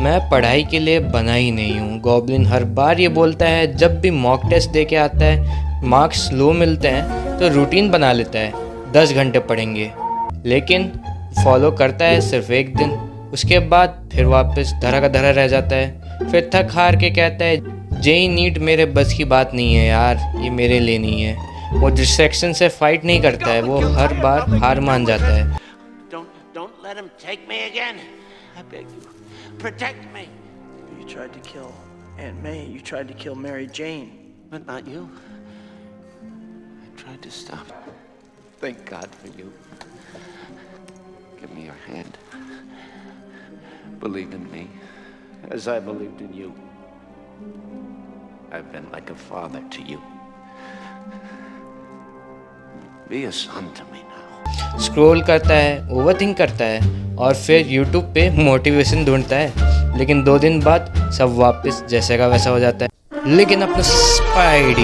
मैं पढ़ाई के लिए बना ही नहीं हूँ। गॉब्लिन हर बार ये बोलता है, जब भी मॉक टेस्ट दे के आता है, मार्क्स लो मिलते हैं तो रूटीन बना लेता है 10 घंटे पढ़ेंगे, लेकिन फॉलो करता है सिर्फ एक दिन। उसके बाद फिर वापस धरा का धरा रह जाता है। फिर थक हार के कहता है, जेई नीट मेरे बस की बात नहीं है यार, ये मेरे लिए नहीं है। वो डिस्ट्रैक्शन से फाइट नहीं करता है, वो हर बार हार मान जाता है। Don't let him take me again. I beg you. Protect me. You tried to kill Aunt May. You tried to kill Mary Jane. But not you. I tried to stop. Thank God for you. Give me your hand. Believe in me as I believed in you. I've been like a father to you. Be a son to me now. Scroll करता है, overthink करता है और फिर YouTube पे motivation ढूंढता है, लेकिन 2 दिन बाद सब वापस जैसे का वैसा हो जाता है। लेकिन अपना स्पाइडी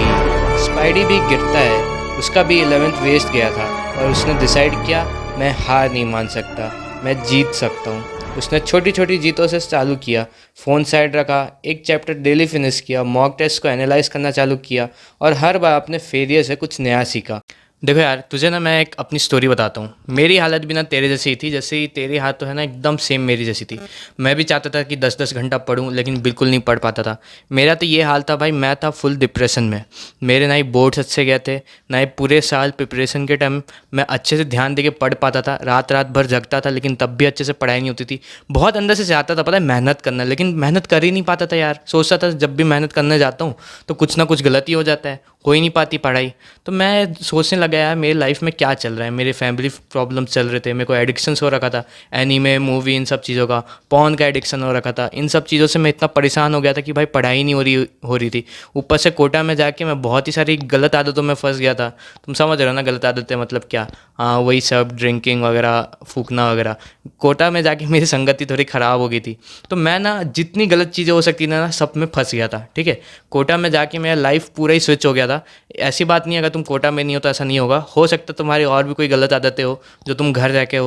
भी गिरता है, उसका भी 11th वेस्ट गया था और उसने डिसाइड किया, मैं हार नहीं मान सकता, मैं जीत सकता हूँ। उसने छोटी छोटी जीतों से चालू किया, फ़ोन साइड रखा, एक चैप्टर डेली फिनिश किया, मॉक टेस्ट को एनालाइज करना चालू किया और हर बार अपने फेलियर से कुछ नया सीखा। देखो यार, तुझे ना मैं एक अपनी स्टोरी बताता हूँ। मेरी हालत भी ना तेरे जैसी ही थी, जैसे ही तेरी हालत तो है ना, एकदम सेम मेरी जैसी थी। मैं भी चाहता था कि 10-10 घंटा पढूं, लेकिन बिल्कुल नहीं पढ़ पाता था। मेरा तो ये हाल था भाई, मैं था फुल डिप्रेशन में। मेरे ना ही बोर्ड्स अच्छे गए थे, ना ही पूरे साल प्रिपरेशन के टाइम मैं अच्छे से ध्यान दे के पढ़ पाता था। रात रात भर जगता था, लेकिन तब भी अच्छे से पढ़ाई नहीं होती थी। बहुत अंदर से चाहता था, पता है, मेहनत करना, लेकिन मेहनत कर ही नहीं पाता था यार। सोचता था जब भी मेहनत करने जाता हूँ तो कुछ ना कुछ गलती हो जाता है, हो ही नहीं पाती पढ़ाई। तो मैं सोचने लगा यार, मेरी लाइफ में क्या चल रहा है। मेरे फैमिली प्रॉब्लम्स चल रहे थे, मेरे को एडिक्शंस हो रखा था, एनीमे, मूवी, इन सब चीज़ों का, पॉर्न का एडिक्शन हो रखा था। इन सब चीज़ों से मैं इतना परेशान हो गया था कि भाई पढ़ाई नहीं हो रही थी। ऊपर से कोटा में जाके मैं बहुत ही सारी गलत आदतों में फंस गया था। तुम समझ रहे हो ना गलत आदतें मतलब क्या? हाँ, वही सब, ड्रिंकिंग वगैरह, फूकना वगैरह। कोटा में जाके मेरी संगति थोड़ी ख़राब हो गई थी, तो मैं ना जितनी गलत चीज़ें हो सकती थी ना, सब में फंस गया था। ठीक है, कोटा में जाके मेरा लाइफ पूरा ही स्विच हो गया था। ऐसी बात नहीं है, अगर तुम कोटा में नहीं हो तो ऐसा नहीं होगा। हो सकता है तुम्हारी और भी कोई गलत आदतें हो जो तुम घर जाके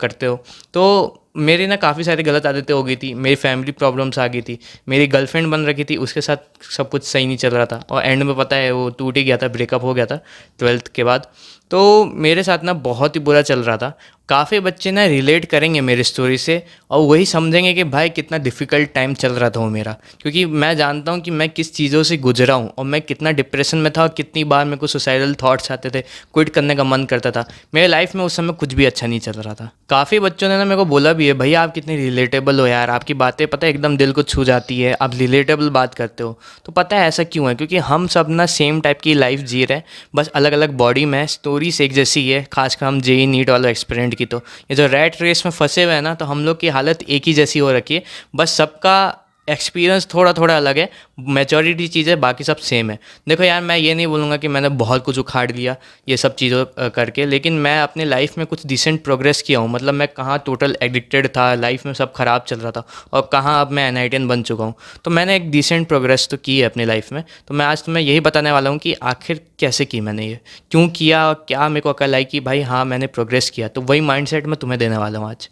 करते हो। तो मेरी ना काफ़ी सारी गलत आदतें हो गई थी, मेरी फैमिली प्रॉब्लम्स आ गई थी, मेरी गर्लफ्रेंड बन रखी थी, उसके साथ सब कुछ सही नहीं चल रहा था और एंड में पता है वो टूट ही गया था, ब्रेकअप हो गया था 12th के बाद। तो मेरे साथ ना बहुत ही बुरा चल रहा था। काफ़ी बच्चे ना रिलेट करेंगे मेरी स्टोरी से और वही समझेंगे कि भाई कितना डिफ़िकल्ट टाइम चल रहा था वो मेरा, क्योंकि मैं जानता हूँ कि मैं किस चीज़ों से गुजरा हूँ और मैं कितना डिप्रेशन में था और कितनी बार मेरे को सुसाइडल थॉट्स आते थे, क्विट करने का मन करता था। मेरे लाइफ में उस समय कुछ भी अच्छा नहीं चल रहा था। काफ़ी बच्चों ने ना मेरे को बोला भी है, भैया आप कितने रिलेटेबल हो यार, आपकी बातें पता है एकदम दिल को छू जाती है, आप रिलेटेबल बात करते हो। तो पता है ऐसा क्यों है? क्योंकि हम सब ना सेम टाइप की लाइफ जी रहे हैं, बस अलग अलग बॉडी में। स्टोरी से एक जैसी है, खासकर हम जेई नीट वाला एक्सपेरिमेंट की। तो ये जो रैट रेस में फंसे हुए हैं ना, तो हम लोग की हालत एक ही जैसी हो रखी है, बस सबका एक्सपीरियंस थोड़ा थोड़ा अलग है, मेजॉरिटी चीज़ें बाकी सब सेम है। देखो यार, मैं ये नहीं बोलूँगा कि मैंने बहुत कुछ उखाड़ लिया ये सब चीज़ों करके, लेकिन मैं अपने लाइफ में कुछ डिसेंट प्रोग्रेस किया हूँ। मतलब मैं कहाँ टोटल एडिक्टेड था, लाइफ में सब खराब चल रहा था, और कहाँ अब मैं एनआईटीएन बन चुका हूँ। तो मैंने एक डिसेंट प्रोग्रेस तो की है अपनी लाइफ में। तो मैं आज तुम्हें यही बताने वाला हूँ कि आखिर कैसे की मैंने ये, क्यों किया, क्या मेरे को अकल आई कि भाई हाँ मैंने प्रोग्रेस किया। तो वही माइंडसेट मैं तुम्हें देने वाला हूँ आज।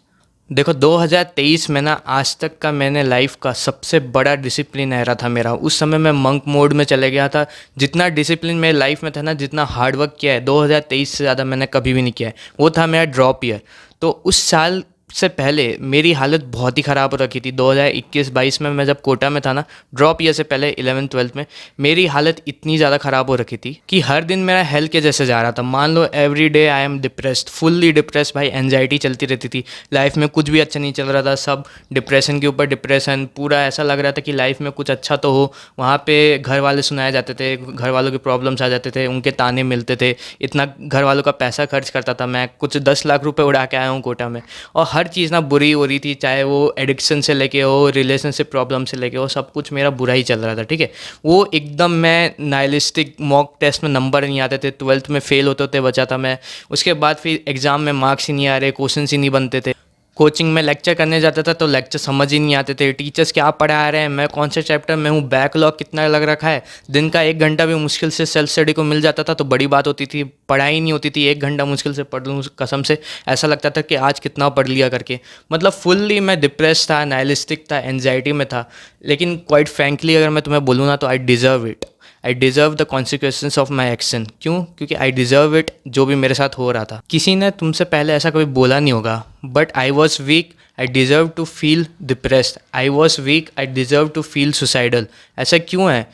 देखो 2023 में ना आज तक का मैंने लाइफ का सबसे बड़ा डिसिप्लिन एरा था मेरा। उस समय मैं मंक मोड में चले गया था। जितना डिसिप्लिन मेरे लाइफ में था ना, जितना हार्डवर्क किया है 2023 से ज़्यादा मैंने कभी भी नहीं किया है। वो था मेरा ड्रॉप ईयर। तो उस साल से पहले मेरी हालत बहुत ही ख़राब हो रखी थी। 2021-22 में मैं जब कोटा में था ना, ड्रॉप ईयर से पहले 11th-12th में, मेरी हालत इतनी ज़्यादा ख़राब हो रखी थी कि हर दिन मेरा हेल के जैसे जा रहा था। मान लो every day I am depressed, fully depressed भाई। एंजाइटी चलती रहती थी, लाइफ में कुछ भी अच्छा नहीं चल रहा था, सब डिप्रेशन के ऊपर डिप्रेशन। पूरा ऐसा लग रहा था कि लाइफ में कुछ अच्छा तो हो। वहाँ पे घर वाले सुनाए जाते थे, घर वालों के प्रॉब्लम्स आ जाते थे, उनके ताने मिलते थे। इतना घर वालों का पैसा खर्च करता था मैं, कुछ 10 लाख रुपए उड़ा के आया हूँ कोटा में, और हर चीज़ ना बुरी हो रही थी, चाहे वो एडिक्शन से लेके हो, रिलेशनशिप प्रॉब्लम से लेके हो, सब कुछ मेरा बुरा ही चल रहा था। ठीक है, वो एकदम मैं नाइलिस्टिक, मॉक टेस्ट में नंबर नहीं आते थे, 12th में फेल होते होते बचा था मैं। उसके बाद फिर एग्ज़ाम में मार्क्स ही नहीं आ रहे, क्वेश्चन ही नहीं बनते थे। कोचिंग में लेक्चर करने जाता था तो लेक्चर समझ ही नहीं आते थे, टीचर्स क्या पढ़ा रहे हैं, मैं कौन से चैप्टर में हूँ, बैकलॉग कितना लग रखा है। दिन का 1 घंटा भी मुश्किल से सेल्फ स्टडी को मिल जाता था तो बड़ी बात होती थी, पढ़ाई नहीं होती थी, 1 घंटा मुश्किल से पढ़ लूँ, कसम से ऐसा लगता था कि आज कितना पढ़ लिया करके। मतलब फुल्ली मैं डिप्रेस था, नाइलिस्टिक था, एनजाइटी में था। लेकिन क्वाइट फ्रैंकली अगर मैं तुम्हें बोलूँ ना तो I deserve it, I deserve the consequences of my action. क्यों? क्योंकि आई डिज़र्व इट, जो भी मेरे साथ हो रहा था। किसी ने तुमसे पहले ऐसा कभी बोला नहीं होगा, but I was weak, I deserve to feel depressed, I was weak, I deserve to feel suicidal. ऐसा क्यों है?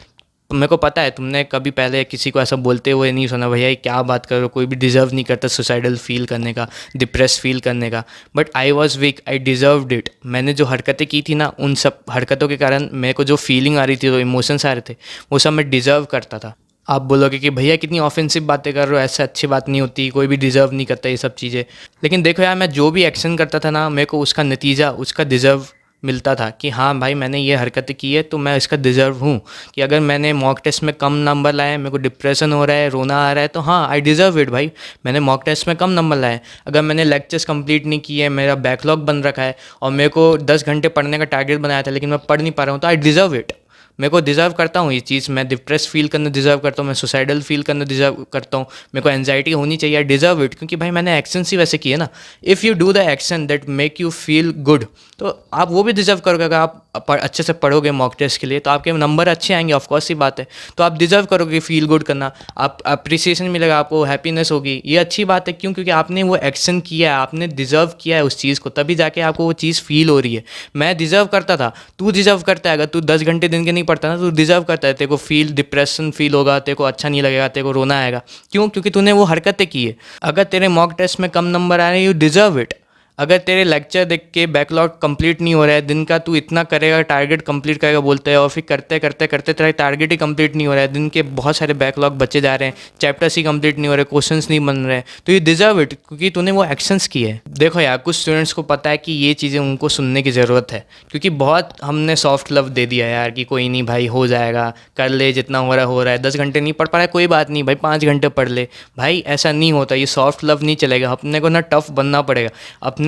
मेरे को पता है तुमने कभी पहले किसी को ऐसा बोलते हुए नहीं सुना, भैया ये क्या बात कर रहे हो, कोई भी डिज़र्व नहीं करता सुसाइडल फील करने का, डिप्रेस फील करने का। But I was weak, I deserved it. मैंने जो हरकतें की थी ना, उन सब हरकतों के कारण मेरे को जो फीलिंग आ रही थी, जो इमोशंस आ रहे थे, वो सब मैं डिज़र्व करता था। आप बोलोगे कि भैया कितनी ऑफेंसिव बातें कर रहे हो, ऐसे अच्छी बात नहीं होती, कोई भी डिज़र्व नहीं करता ये सब चीज़ें। लेकिन देखो यार, मैं जो भी एक्शन करता था ना, मेरे को उसका नतीजा, उसका डिज़र्व मिलता था कि हाँ भाई मैंने ये हरकतें की है तो मैं इसका डिज़र्व हूँ। कि अगर मैंने मॉक टेस्ट में कम नंबर लाए, मेरे को डिप्रेशन हो रहा है, रोना आ रहा है, तो हाँ आई डिज़र्व इट भाई, मैंने मॉक टेस्ट में कम नंबर लाए। अगर मैंने लेक्चर्स कंप्लीट नहीं किए, मेरा बैकलॉग बन रखा है और मेरे को 10 घंटे पढ़ने का टारगेट बनाया था लेकिन मैं पढ़ नहीं पा रहा हूँ, तो आई डिज़र्व इट। मेरे को डिज़र्व करता हूँ ये चीज़, मैं डिप्रेस फील करना डिज़र्व करता हूँ, मैं सुसाइडल फील करना डिज़र्व करता हूँ, मेरे को एंजाइटी होनी चाहिए, आई डिज़र्व इट। क्योंकि भाई मैंने एक्शंस ही वैसे किए ना। If you do the action that make you feel good, तो आप वो भी डिज़र्व करोगे। अगर आप अच्छे से पढ़ोगे मॉक टेस्ट के लिए तो आपके नंबर अच्छे आएंगे, ऑफकोर्स ही बात है। तो आप डिज़र्व करोगे फील गुड करना, आप अप्रिसिएशन मिलेगा, आपको हैप्पीनेस होगी, ये अच्छी बात है। क्यों? क्योंकि आपने वो एक्शन किया है, आपने डिज़र्व किया है उस चीज़ को, तभी जाके आपको वो चीज़ फील हो रही है। मैं डिज़र्व करता था, तू डिज़र्व करता है। अगर तू 10 घंटे दिन के नहीं पढ़ता ना, तू डिज़र्व करता है, तेरे को फील डिप्रेशन फील होगा, तेरे को अच्छा नहीं लगेगा, तेरे को रोना आएगा। क्यों? क्योंकि तूने वो हरकतें की है। अगर तेरे मॉक टेस्ट में कम नंबर आ रहे हैं, यू डिज़र्व इट। अगर तेरे लेक्चर देख के बैकलॉग कंप्लीट नहीं हो रहा है, दिन का तू इतना करेगा, टारगेट कंप्लीट करेगा बोलते हैं, और फिर करते करते करते तेरा टारगेट ही कंप्लीट नहीं हो रहा है, दिन के बहुत सारे बैकलॉग बचे जा रहे हैं, चैप्टर्स ही कंप्लीट नहीं हो रहे, क्वेश्चंस नहीं बन रहे हैं, तो ये डिज़र्व इट क्योंकि तूने वो एक्शंस किए हैं। देखो यार, कुछ स्टूडेंट्स को पता है कि ये चीज़ें उनको सुनने की ज़रूरत है, क्योंकि बहुत हमने सॉफ्ट लव दे दिया यार कि कोई नहीं भाई, हो जाएगा, कर ले, जितना हो रहा है। 10 घंटे नहीं पढ़ पा रहा है, कोई बात नहीं भाई, 5 घंटे पढ़ ले। भाई ऐसा नहीं होता, ये सॉफ्ट लव नहीं चलेगा। अपने को ना टफ बनना पड़ेगा। अपने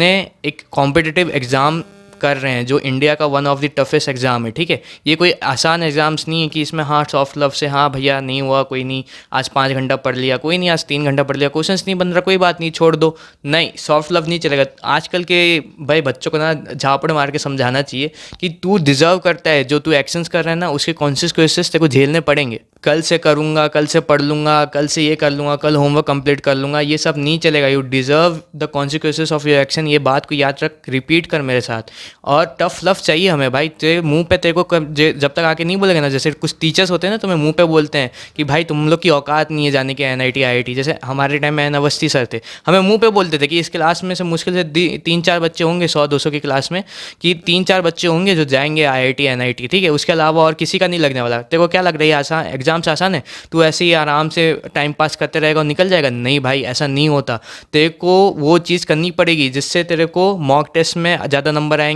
एक कॉम्पिटिटिव एग्ज़ाम कर रहे हैं जो इंडिया का one of the toughest exam है, ठीक है। ये कोई आसान एग्ज़ाम्स नहीं है कि इसमें हाँ सॉफ्ट लव से हाँ भैया नहीं हुआ, कोई नहीं, आज 5 घंटा पढ़ लिया, कोई नहीं, आज 3 घंटा पढ़ लिया, क्वेश्चंस नहीं बन रहा, कोई बात नहीं, छोड़ दो। नहीं, सॉफ्ट लव नहीं चलेगा। आजकल के भाई बच्चों को ना झापड़ मार के समझाना चाहिए कि तू डिज़र्व करता है, जो तू एक्शंस कर रहा है ना उसके कॉन्सिक्वेंसेस तेरे को झेलने पड़ेंगे। कल से करूँगा, कल से पढ़ लूँगा, कल से ये कर लूँगा, कल होमवर्क कंप्लीट कर लूँगा, ये सब नहीं चलेगा। You deserve the consequences of your action. ये बात को याद रख, रिपीट कर मेरे साथ। और टफ लव चाहिए हमें भाई। तेरे मुंह पे तेरे को जब तक आके नहीं बोलेगा ना, जैसे कुछ टीचर्स होते हैं ना तुम्हें मुंह पे बोलते हैं कि भाई तुम लोग की औकात नहीं है जाने के NIT IIT। जैसे हमारे टाइम में एन अवस्थी सर थे, हमें मुंह पे बोलते थे कि इस क्लास में से मुश्किल से 3-4 बच्चे होंगे 100-200 की क्लास में, कि 3-4 बच्चे होंगे जो जाएंगे IIT NIT, ठीक है। उसके अलावा और किसी का नहीं लगने वाला। तेरे को क्या लग रहा है आसान एग्जाम्स आसान है, तू ऐसे ही आराम से टाइम पास करते रहेगा और निकल जाएगा? नहीं भाई, ऐसा नहीं होता। तेरे को वो चीज़ करनी पड़ेगी जिससे तेरे को मॉक टेस्ट में ज़्यादा नंबर आएंगे,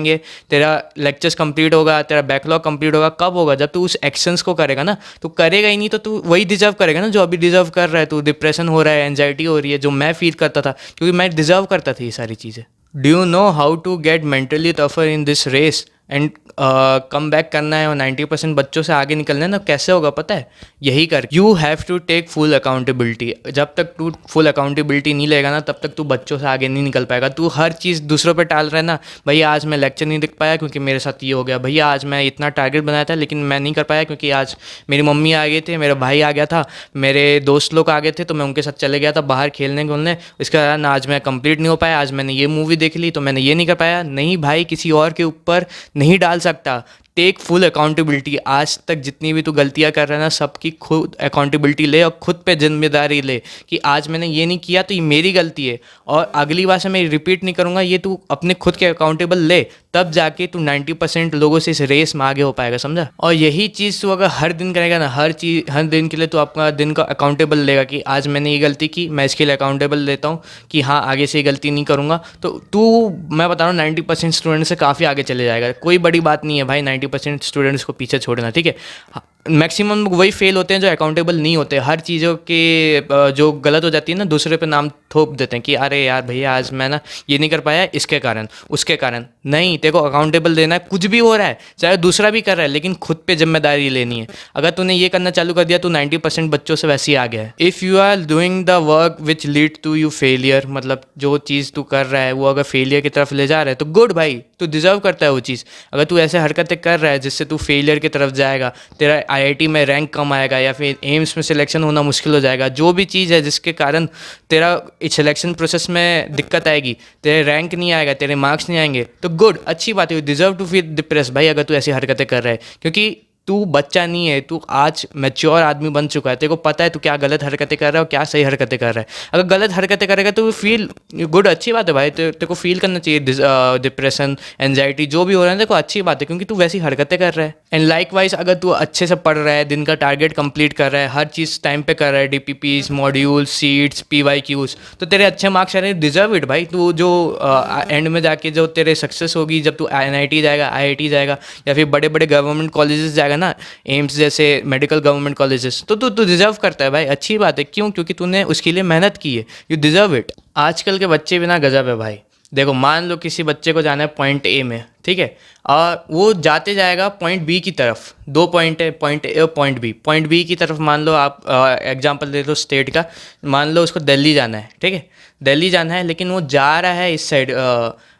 तेरा लेक्चर्स कंप्लीट होगा, तेरा बैकलॉग कंप्लीट होगा। कब होगा? जब तू उस एक्शंस को करेगा ना। तू करेगा ही नहीं तो तू वही डिजर्व करेगा ना जो अभी डिजर्व कर रहा है। तू डिप्रेशन हो रहा है, एंजाइटी हो रही है, जो मैं फील करता था, क्योंकि मैं डिजर्व करता था ये सारी चीज़ें। Do you know how to get mentally tougher in this race and come back करना है और 90% बच्चों से आगे निकलना है ना? कैसे होगा पता है? यही कर, you have to take full accountability. जब तक तू फुल अकाउंटेबिलिटी नहीं लेगा ना, तब तक तू बच्चों से आगे नहीं निकल पाएगा। तू हर चीज़ दूसरों पे टाल रहा है ना, भैया आज मैं लेक्चर नहीं दिख पाया क्योंकि मेरे साथ ये हो गया, भैया आज मैं इतना टारगेट बनाया था लेकिन मैं नहीं कर पाया क्योंकि आज मेरी मम्मी आ गए थे, मेरा भाई आ गया था, मेरे दोस्त लोग आ गए थे तो मैं उनके साथ चले गया था बाहर खेलने घूमने, इसके कारण आज मैं कंप्लीट नहीं हो पाया, आज मैंने ये मूवी देख ली तो मैंने ये नहीं कर पाया। नहीं भाई, किसी और के ऊपर नहीं डाल सकता। Take full accountability. आज तक जितनी भी तू गलतियां कर रहा है ना, सबकी खुद अकाउंटेबिलिटी ले और खुद पे जिम्मेदारी ले कि आज मैंने ये नहीं किया तो ये मेरी गलती है और अगली बार से मैं रिपीट नहीं करूँगा। ये तू अपने खुद के अकाउंटेबल ले, तब जाके तू 90% लोगों से इस रेस में आगे हो पाएगा, समझा? और यही चीज़ तू अगर हर दिन करेगा ना, हर दिन के लिए तू अपना दिन का अकाउंटेबल लेगा कि आज मैंने ये गलती की, मैं इसके लिए अकाउंटेबल लेता हूँ कि हाँ आगे से ये गलती नहीं करूँगा, तो तू, मैं बता रहा हूँ, 90% स्टूडेंट से काफ़ी आगे चले जाएगा। कोई बड़ी बात नहीं है भाई 90% स्टूडेंट्स को पीछे छोड़ना, ठीक है। मैक्सिमम वही फेल होते हैं जो अकाउंटेबल नहीं होते। हर चीज़ों के जो गलत हो जाती है ना, दूसरे पे नाम थोप देते हैं कि अरे यार भैया आज मैं ना ये नहीं कर पाया इसके कारण उसके कारण। नहीं, तेरे को अकाउंटेबल देना है। कुछ भी हो रहा है, चाहे दूसरा भी कर रहा है, लेकिन खुद पे जिम्मेदारी लेनी है। अगर तूने ये करना चालू कर दिया तो 90% बच्चों से वैसे ही आ गया है। If you are doing the work which lead to you failure, मतलब जो चीज़ तू कर रहा है वो अगर फेलियर की तरफ ले जा रहा है तो गुड भाई, तू डिजर्व करता है वो चीज़। अगर तू ऐसे हरकतें कर रहा है जिससे तू फेलियर की तरफ जाएगा, तेरा आईआईटी में रैंक कम आएगा या फिर एम्स में सिलेक्शन होना मुश्किल हो जाएगा, जो भी चीज़ है जिसके कारण तेरा सिलेक्शन प्रोसेस में दिक्कत आएगी, तेरे रैंक नहीं आएगा, तेरे मार्क्स नहीं आएंगे, तो गुड, अच्छी बात है। You deserve to feel depress भाई अगर तू ऐसी हरकतें कर रहा है, क्योंकि तू बच्चा नहीं है, तू आज मैच्योर आदमी बन चुका है। तेरे को पता है तू क्या गलत हरकतें कर रहा है और क्या सही हरकतें कर रहा है। अगर गलत हरकतें करेगा तो फील गुड, अच्छी बात है भाई। तेरे को फील करना चाहिए डिप्रेशन, एंजाइटी जो भी हो रहा है, देखो अच्छी बात है क्योंकि तू वैसी हरकतें कर रहा है। एंड लाइकवाइज अगर तू अच्छे से पढ़ रहा है, दिन का टारगेट कंप्लीट कर रहा है, हर चीज़ टाइम पे कर रहा है, डीपीपीज, मॉड्यूल, सीट्स, पीवाईक्यूज, तो तेरे अच्छे मार्क्स आ रहे हैं, डिजर्व इट भाई। तू जो एंड में जाके जो तेरे सक्सेस होगी, जब तू एनआईटी जाएगा, आईआईटी जाएगा या फिर बड़े बड़े गवर्नमेंट कॉलेजेस जाएगा ना, एम्स जैसे मेडिकल गवर्नमेंट कॉलेजेस, तो तू डिजर्व करता है भाई, अच्छी बात है। क्यों? क्योंकि तूने उसके लिए मेहनत की है, यू डिजर्व इट। आजकल के बच्चे बिना गजब है भाई। देखो, मान लो किसी बच्चे को जाना है पॉइंट ए में, ठीक है, और वो जाते जाएगा पॉइंट बी की तरफ। 2 पॉइंट है, पॉइंट ए और पॉइंट बी। पॉइंट बी की तरफ मान लो आप एग्जांपल दे दो स्टेट का, मान लो उसको दिल्ली जाना है, ठीक है, दिल्ली जाना है, लेकिन वो जा रहा है इस side,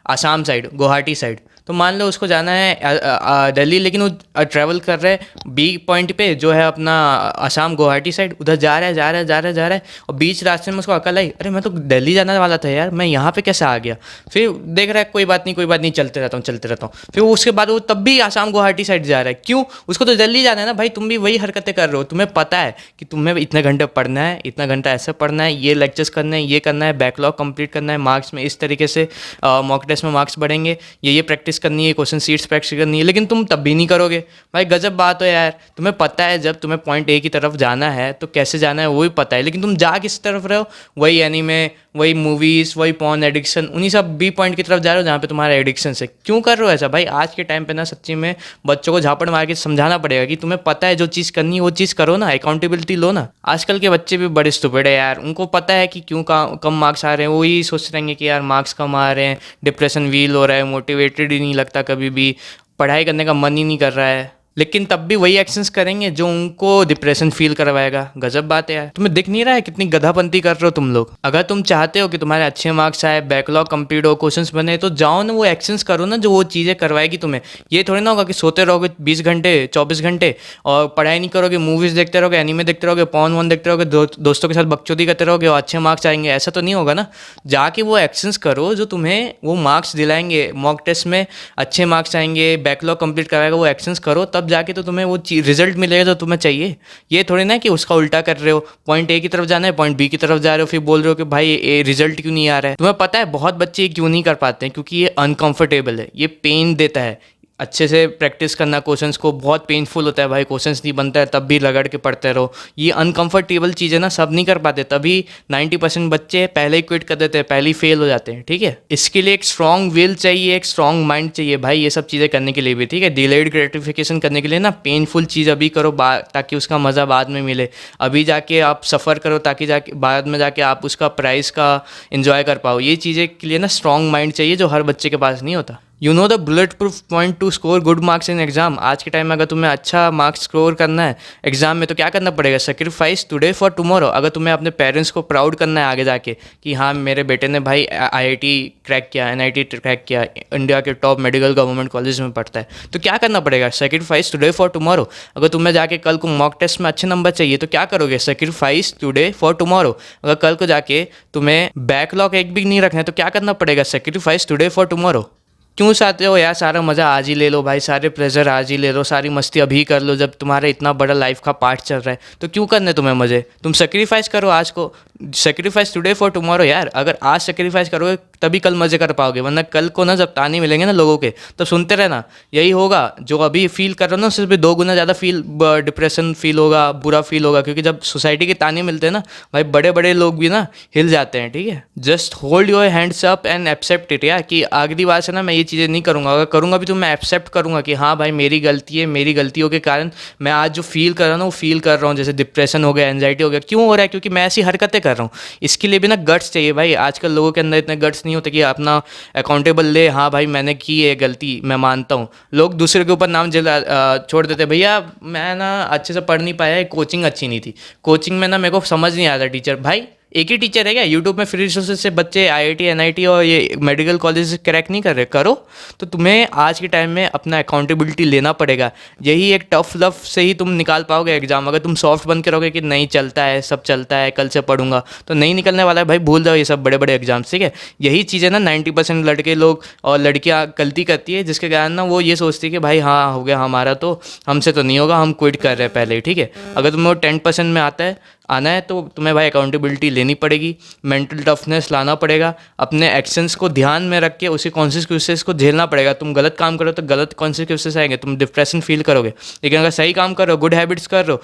Assam side, Guwahati side. तो मान लो उसको जाना है दिल्ली, लेकिन वो ट्रैवल कर रहा है बी पॉइंट पे जो है अपना आसाम गुवाहाटी साइड, उधर जा रहा है और बीच रास्ते में उसको अकल आई, अरे मैं तो दिल्ली जाने वाला था यार, मैं यहाँ पे कैसे आ गया। फिर देख रहा है कोई बात नहीं, चलते रहता हूँ। फिर उसके बाद वो तब भी आसाम गुवाहाटी साइड जा रहा है। क्यों? उसको तो दिल्ली जाना है ना भाई। तुम भी वही हरकतें कर रहे हो। तुम्हें पता है कि तुम्हें इतने घंटे पढ़ना है, इतना घंटा ऐसे पढ़ना है, ये लेक्चर्स करने हैं, ये करना है, बैकलॉग कंप्लीट करना है, मार्क्स में इस तरीके से मॉक टेस्ट में मार्क्स बढ़ेंगे, ये प्रैक्टिस करनी है, क्वेश्चन सीट्स प्रैक्टिस करनी है, लेकिन तुम तब भी नहीं करोगे भाई। गजब बात हो यार। तुम्हें पता है जब तुम्हें पॉइंट ए की तरफ जाना है तो कैसे जाना है वो भी पता है, लेकिन तुम जा किस तरफ रहे हो? वही एनीमे, वही मूवीज़, वही पॉर्न एडिक्शन, उन्हीं सब बी पॉइंट की तरफ जा रहे हो जहाँ पे तुम्हारा एडिक्शन है। क्यों कर रहे हो ऐसा भाई? आज के टाइम पे ना सच्ची में बच्चों को झापड़ मार के समझाना पड़ेगा कि तुम्हें पता है जो चीज़ करनी है वो चीज़ करो ना, अकाउंटेबिलिटी लो ना। आजकल के बच्चे भी बड़े स्टूपिड है यार। उनको पता है कि क्यों कम मार्क्स आ रहे हैं, वो ही सोच रहेंगे कि यार मार्क्स कम आ रहे हैं, डिप्रेशन व्हील हो रहा है, मोटिवेटेड ही नहीं लगता, कभी भी पढ़ाई करने का मन ही नहीं कर रहा है, लेकिन तब भी वही एक्शंस करेंगे जो उनको डिप्रेशन फील करवाएगा। गजब बात है यार। तुम्हें दिख नहीं रहा है कितनी गधापंती कर रहे हो तुम लोग? अगर तुम चाहते हो कि तुम्हारे अच्छे मार्क्स आए, बैकलॉग कंप्लीट हो, क्वेश्चंस बने, तो जाओ ना वो एक्शंस करो ना जो वो चीज़ें करवाएगी तुम्हें। ये थोड़ी ना होगा कि सोते रहोगे 20 घंटे 24 घंटे और पढ़ाई नहीं करोगे, मूवीज़ देखते रहोगे, एनीमे देखते रहोगे, पॉर्न वॉन देखते रहोगे, दोस्तों के साथ बकचोदी करते रहोगे और अच्छे मार्क्स आएंगे। ऐसा तो नहीं होगा ना। जाके वो एक्शंस करो जो तुम्हें वो मार्क्स दिलाएंगे, मॉक टेस्ट में अच्छे मार्क्स आएंगे, बैकलॉग कंप्लीट करवाएगा, वो एक्शंस करो, तब जाके तो तुम्हें वो रिजल्ट मिलेगा जो तुम्हें चाहिए। ये थोड़ी ना कि उसका उल्टा कर रहे हो, पॉइंट ए की तरफ जाना है, पॉइंट बी की तरफ जा रहे हो, फिर बोल रहे हो कि भाई ये रिजल्ट क्यों नहीं आ रहा है। तुम्हें पता है बहुत बच्चे क्यों नहीं कर पाते हैं? क्योंकि ये अनकंफर्टेबल है, ये पेन देता है। अच्छे से प्रैक्टिस करना क्वेश्चंस को बहुत पेनफुल होता है भाई। क्वेश्चंस नहीं बनता है तब भी रगड़ के पढ़ते रहो। ये अनकंफर्टेबल चीज़ है ना, सब नहीं कर पाते, तभी 90% बच्चे पहले ही क्विट कर देते हैं, पहले ही फेल हो जाते हैं। ठीक है, इसके लिए एक स्ट्रॉन्ग विल चाहिए, एक स्ट्रॉन्ग माइंड चाहिए भाई, ये सब चीज़ें करने के लिए भी। ठीक है, डिलेड ग्रेटिफिकेशन करने के लिए ना पेनफुल चीज़ अभी करो ताकि उसका मज़ा बाद में मिले। अभी जाके आप सफ़र करो ताकि जाके बाद में जाके आप उसका प्राइस का इन्जॉय कर पाओ। ये चीज़ें के लिए ना स्ट्रॉन्ग माइंड चाहिए जो हर बच्चे के पास नहीं होता। You know the bullet proof point two score good marks in exam. आज के टाइम में अगर तुम्हें अच्छा मार्क्स स्कोर करना है एग्जाम में तो क्या करना पड़ेगा? Sacrifice today for tomorrow. अगर तुम्हें अपने पेरेंट्स को प्राउड करना है आगे जाके कि हाँ मेरे बेटे ने भाई आईआईटी क्रैक किया, एनआईटी क्रैक किया, इंडिया के टॉप मेडिकल गवर्नमेंट कॉलेज में पढ़ता है, तो क्या करना पड़ेगा? Sacrifice today for tomorrow. अगर तुम्हें जाके कल को मॉक टेस्ट में अच्छे नंबर चाहिए तो क्या करोगे? Sacrifice today for tomorrow. अगर कल को जाके तुम्हें बैकलॉग एक भी नहीं रखना है तो क्या करना पड़ेगा? Sacrifice today for tomorrow. क्यों चाहते हो यार सारा मज़ा आज ही ले लो भाई, सारे प्रेशर आज ही ले लो, सारी मस्ती अभी कर लो जब तुम्हारा इतना बड़ा लाइफ का पार्ट चल रहा है। तो क्यों करने तुम्हें मज़े? तुम सेक्रीफाइस करो आज को, सेक्रीफाइस टुडे फॉर टुमारो यार। अगर आज सेक्रीफाइस करोगे तभी कल मज़े कर पाओगे, वरना कल को ना जब ताने मिलेंगे ना लोगों के तब सुनते रहना। यही होगा जो अभी फील कर रहे हो ना, उससे भी 2 गुना ज़्यादा डिप्रेशन फील होगा, बुरा फील होगा, क्योंकि जब सोसाइटी के ताने मिलते हैं ना भाई, बड़े बड़े लोग भी ना हिल जाते हैं। ठीक है, just hold your hands up and accept it यार। कि अगली बार से ना मैं ये ये चीज़ें नहीं करूँगा, अगर करूँगा भी तो मैं एक्सेप्ट करूँगा कि हाँ भाई मेरी गलती है, मेरी गलतियों के कारण मैं आज जो फील कर रहा हूँ ना वो फील कर रहा हूँ, जैसे डिप्रेशन हो गया, एंजाइटी हो गया, क्यों हो रहा है? क्योंकि मैं ऐसी हरकतें कर रहा हूँ। इसके लिए भी ना गट्स चाहिए भाई। आजकल लोगों के अंदर इतने गट्स नहीं होते कि अपना अकाउंटेबल ले, हाँ भाई मैंने की है गलती, मैं मानता हूँ। लोग दूसरे के ऊपर नाम छोड़ देते, भैया मैं ना अच्छे से पढ़ नहीं पाया, कोचिंग अच्छी नहीं थी, कोचिंग में ना मेरे को समझ नहीं आता टीचर। भाई एक ही टीचर है क्या? यूट्यूब में फ्री रिसोर्सेज से बच्चे आईआईटी एनआईटी और ये मेडिकल कॉलेज क्रैक नहीं कर रहे? करो। तो तुम्हें आज के टाइम में अपना अकाउंटेबिलिटी लेना पड़ेगा। यही एक टफ लव से ही तुम निकाल पाओगे एग्जाम। अगर तुम सॉफ्ट बन के रहोगे कि नहीं चलता है, सब चलता है, कल से पढ़ूंगा, तो नहीं निकलने वाला है भाई। भूल जाओ ये सब बड़े बड़े एग्जाम्स, ठीक है। यही चीज़ें ना 90% लड़के लोग और लड़कियां गलती करती है, जिसके कारण ना वो ये सोचती है कि भाई हाँ हो गया हमारा, तो हमसे तो नहीं होगा, हम क्विट कर रहे हैं पहले ही, ठीक है। अगर तुम्हें 10% में आना है तो तुम्हें भाई अकाउंटेबिलिटी लेनी पड़ेगी, मेंटल टफनेस लाना पड़ेगा, अपने एक्शंस को ध्यान में रख के उसी कॉन्सिक्वेंसेस को झेलना पड़ेगा। तुम गलत काम करो तो गलत कॉन्सिक्वेंसेस आएंगे, तुम डिप्रेशन फील करोगे। लेकिन अगर सही काम करो, गुड हैबिट्स कर रहे हो,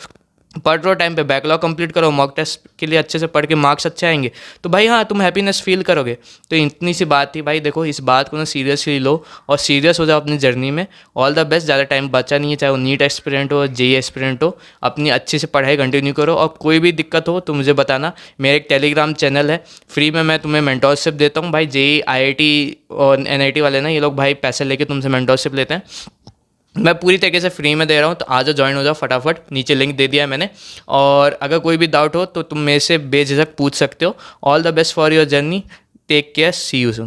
पढ़ रहे हो टाइम पे, बैकलॉग कंप्लीट करो, मॉक टेस्ट के लिए अच्छे से पढ़ के मार्क्स अच्छे आएंगे, तो भाई हाँ तुम हैप्पीनेस फील करोगे। तो इतनी सी बात थी भाई। देखो इस बात को ना सीरियसली लो और सीरियस हो जाओ अपनी जर्नी में। All the best. ज़्यादा टाइम बचा नहीं है, चाहे वो नीट एस्पिरेंट हो, जेई एस्पिरेंट हो, अपनी अच्छी से पढ़ाई कंटिन्यू करो। और कोई भी दिक्कत हो तो मुझे बताना। मेरा एक टेलीग्राम चैनल है, फ्री में मैं तुम्हें मेंटोरशिप देता हूँ भाई। जेई आईआईटी और एनआईटी वाले ना ये लोग भाई पैसे लेके तुमसे मेंटोरशिप लेते हैं, मैं पूरी तरीके से फ्री में दे रहा हूँ। तो आ जाओ, ज्वाइन हो जाओ फटाफट, नीचे लिंक दे दिया है मैंने। और अगर कोई भी डाउट हो तो तुम मेरे से बेझिझक पूछ सकते हो। All the best for your journey, take care, see you soon.